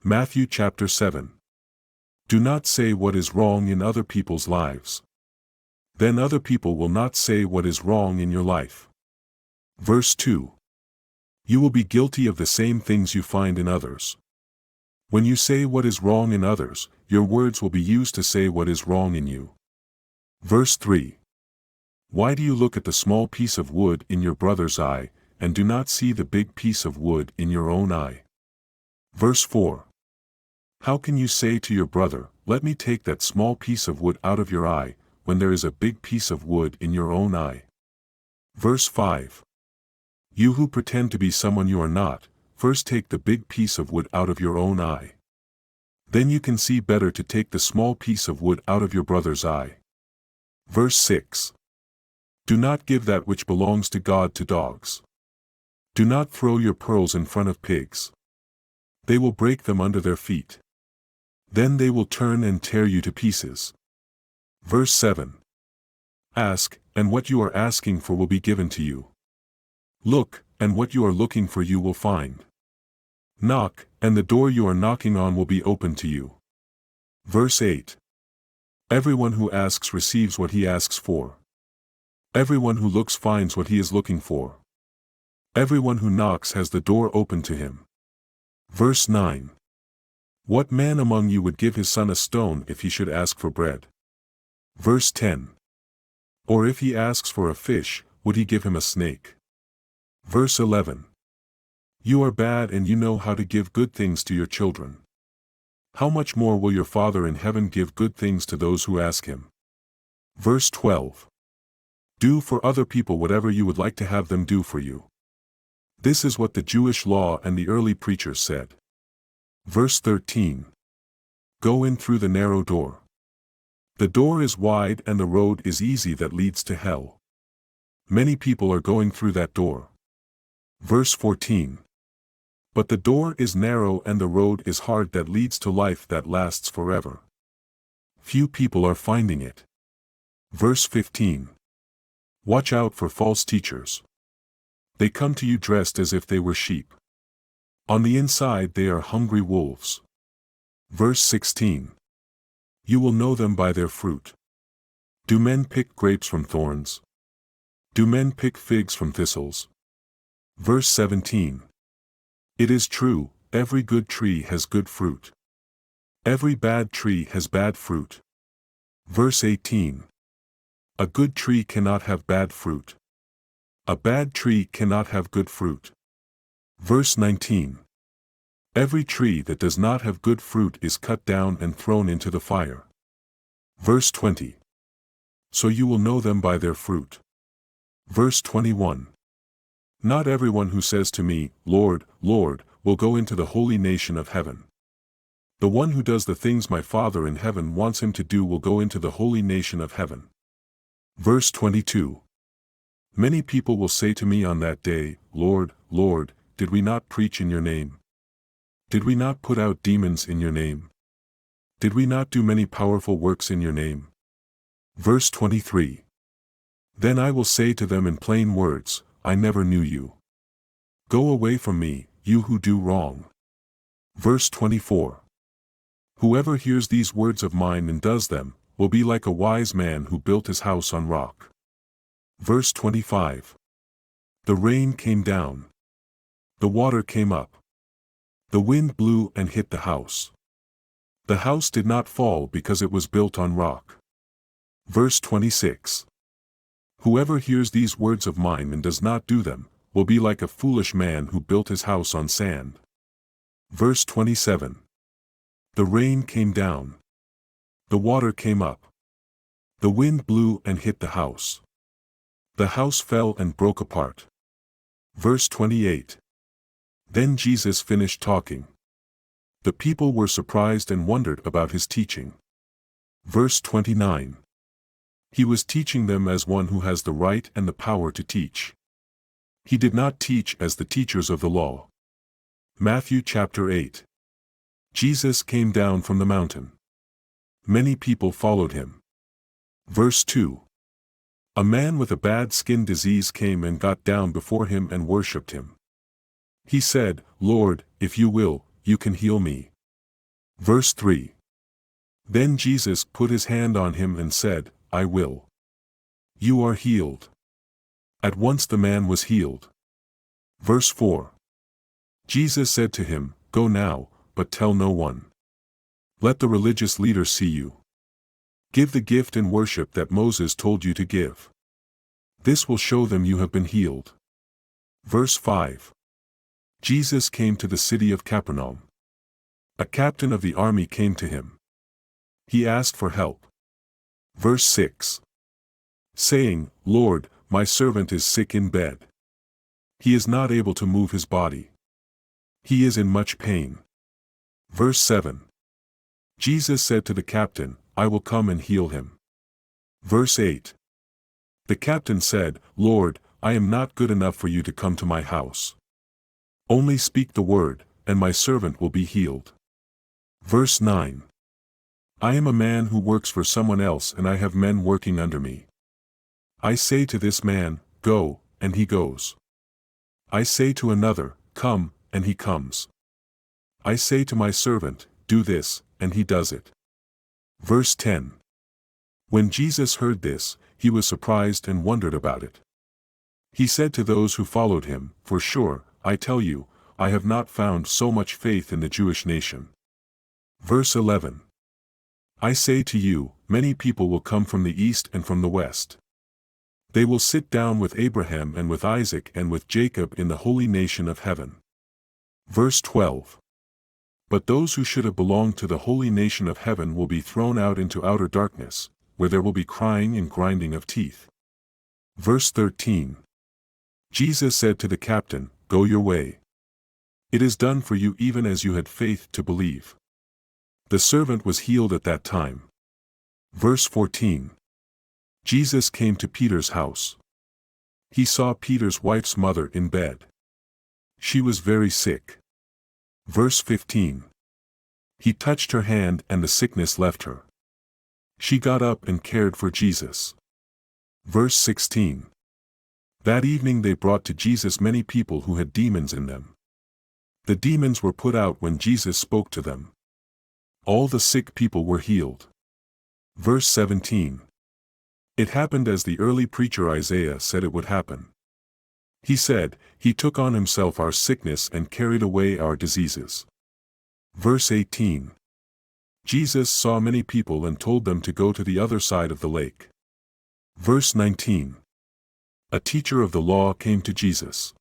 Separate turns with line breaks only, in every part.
Matthew chapter 7. Do not say what is wrong in other people's lives. Then other people will not say what is wrong in your life. Verse 2. You will be guilty of the same things you find in others. When you say what is wrong in others, your words will be used to say what is wrong in you. Verse 3. Why do you look at the small piece of wood in your brother's eye, and do not see the big piece of wood in your own eye? Verse 4. How can you say to your brother, let me take that small piece of wood out of your eye, when there is a big piece of wood in your own eye? Verse 5. You who pretend to be someone you are not, first take the big piece of wood out of your own eye. Then you can see better to take the small piece of wood out of your brother's eye. Verse 6. Do not give that which belongs to God to dogs. Do not throw your pearls in front of pigs. They will break them under their feet. Then they will turn and tear you to pieces. Verse 7. Ask, and what you are asking for will be given to you. Look, and what you are looking for you will find. Knock, and the door you are knocking on will be opened to you. Verse 8. Everyone who asks receives what he asks for. Everyone who looks finds what he is looking for. Everyone who knocks has the door open to him. Verse 9. What man among you would give his son a stone if he should ask for bread? Verse 10. Or if he asks for a fish, would he give him a snake? Verse 11. You are bad and you know how to give good things to your children. How much more will your Father in heaven give good things to those who ask him? Verse 12. Do for other people whatever you would like to have them do for you. This is what the Jewish law and the early preachers said. Verse 13. Go in through the narrow door. The door is wide and the road is easy that leads to hell. Many people are going through that door. Verse 14. But the door is narrow and the road is hard that leads to life that lasts forever. Few people are finding it. Verse 15. Watch out for false teachers. They come to you dressed as if they were sheep. On the inside they are hungry wolves. Verse 16. You will know them by their fruit. Do men pick grapes from thorns? Do men pick figs from thistles? Verse 17. It is true, every good tree has good fruit. Every bad tree has bad fruit. Verse 18. A good tree cannot have bad fruit. A bad tree cannot have good fruit. Verse 19. Every tree that does not have good fruit is cut down and thrown into the fire. Verse 20. So you will know them by their fruit. Verse 21. Not everyone who says to me, Lord, Lord, will go into the holy nation of heaven. The one who does the things my Father in heaven wants him to do will go into the holy nation of heaven. Verse 22. Many people will say to me on that day, Lord, Lord, did we not preach in your name? Did we not put out demons in your name? Did we not do many powerful works in your name? Verse 23. Then I will say to them in plain words, I never knew you. Go away from me, you who do wrong. Verse 24. Whoever hears these words of mine and does them, will be like a wise man who built his house on rock. Verse 25. The rain came down. The water came up. The wind blew and hit the house. The house did not fall because it was built on rock. Verse 26. Whoever hears these words of mine and does not do them, will be like a foolish man who built his house on sand. Verse 27. The rain came down. The water came up. The wind blew and hit the house. The house fell and broke apart. Verse 28. Then Jesus finished talking. The people were surprised and wondered about his teaching. Verse 29. He was teaching them as one who has the right and the power to teach. He did not teach as the teachers of the law. Matthew chapter 8. Jesus came down from the mountain. Many people followed him. Verse 2. A man with a bad skin disease came and got down before him and worshipped him. He said, Lord, if you will, you can heal me. Verse 3. Then Jesus put his hand on him and said, I will. You are healed. At once the man was healed. Verse 4. Jesus said to him, Go now, but tell no one. Let the religious leaders see you. Give the gift and worship that Moses told you to give. This will show them you have been healed. Verse 5. Jesus came to the city of Capernaum. A captain of the army came to him. He asked for help. Verse 6. Saying, Lord, my servant is sick in bed. He is not able to move his body. He is in much pain. Verse 7. Jesus said to the captain, I will come and heal him. Verse 8. The captain said, Lord, I am not good enough for you to come to my house. Only speak the word, and my servant will be healed. Verse 9. I am a man who works for someone else, and I have men working under me. I say to this man, Go, and he goes. I say to another, Come, and he comes. I say to my servant, Do this, and he does it. Verse 10. When Jesus heard this, he was surprised and wondered about it. He said to those who followed him, For sure, I tell you, I have not found so much faith in the Jewish nation. Verse 11. I say to you, many people will come from the east and from the west. They will sit down with Abraham and with Isaac and with Jacob in the holy nation of heaven. Verse 12. But those who should have belonged to the holy nation of heaven will be thrown out into outer darkness, where there will be crying and grinding of teeth. Verse 13. Jesus said to the captain, Go your way. It is done for you even as you had faith to believe. The servant was healed at that time. Verse 14. Jesus came to Peter's house. He saw Peter's wife's mother in bed. She was very sick. Verse 15. He touched her hand and the sickness left her. She got up and cared for Jesus. Verse 16. That evening they brought to Jesus many people who had demons in them. The demons were put out when Jesus spoke to them. All the sick people were healed. Verse 17. It happened as the early preacher Isaiah said it would happen. He said, He took on himself our sickness and carried away our diseases. Verse 18. Jesus saw many people and told them to go to the other side of the lake. Verse 19. A teacher of the law came to Jesus.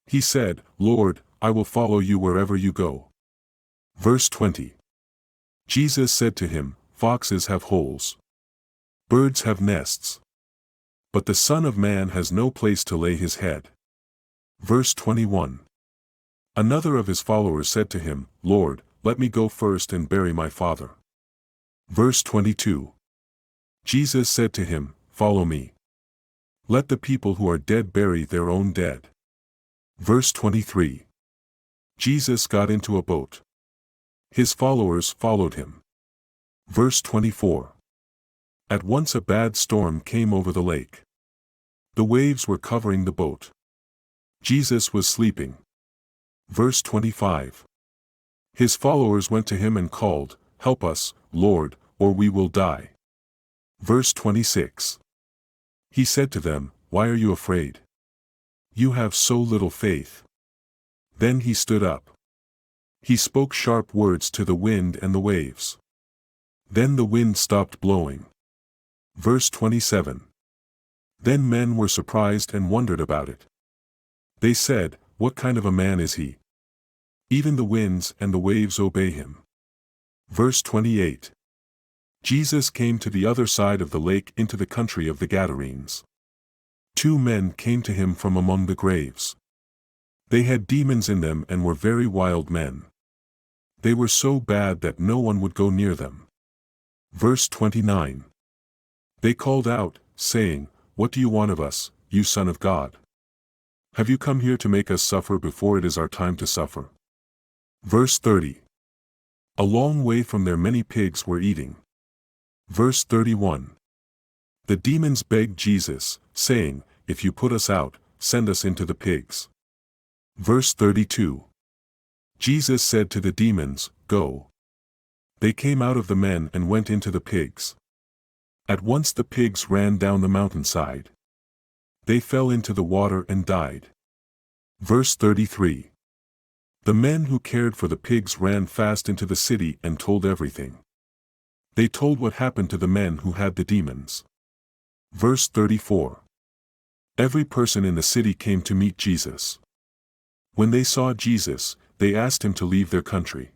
He said, Lord, I will follow you wherever you go. Verse 20. Jesus said to him, Foxes have holes. Birds have nests. But the Son of Man has no place to lay his head. Verse 21. Another of his followers said to him, Lord, let me go first and bury my father. Verse 22. Jesus said to him, Follow me. Let the people who are dead bury their own dead. Verse 23. Jesus got into a boat. His followers followed him. Verse 24. At once a bad storm came over the lake. The waves were covering the boat. Jesus was sleeping. Verse 25. His followers went to him and called, Help us, Lord, or we will die. Verse 26. He said to them, Why are you afraid? You have so little faith. Then he stood up. He spoke sharp words to the wind and the waves. Then the wind stopped blowing. Verse 27. Then men were surprised and wondered about it. They said, What kind of a man is he? Even the winds and the waves obey him. Verse 28. Jesus came to the other side of the lake into the country of the Gadarenes. 2 men came to him from among the graves. They had demons in them and were very wild men. They were so bad that no one would go near them. Verse 29. They called out, saying, What do you want of us, you Son of God? Have you come here to make us suffer before it is our time to suffer? Verse 30. A long way from there many pigs were eating. Verse 31. The demons begged Jesus, saying, If you put us out, send us into the pigs. Verse 32. Jesus said to the demons, Go. They came out of the men and went into the pigs. At once the pigs ran down the mountainside. They fell into the water and died. Verse 33. The men who cared for the pigs ran fast into the city and told everything. They told what happened to the men who had the demons. Verse 34. Every person in the city came to meet Jesus. When they saw Jesus, they asked him to leave their country.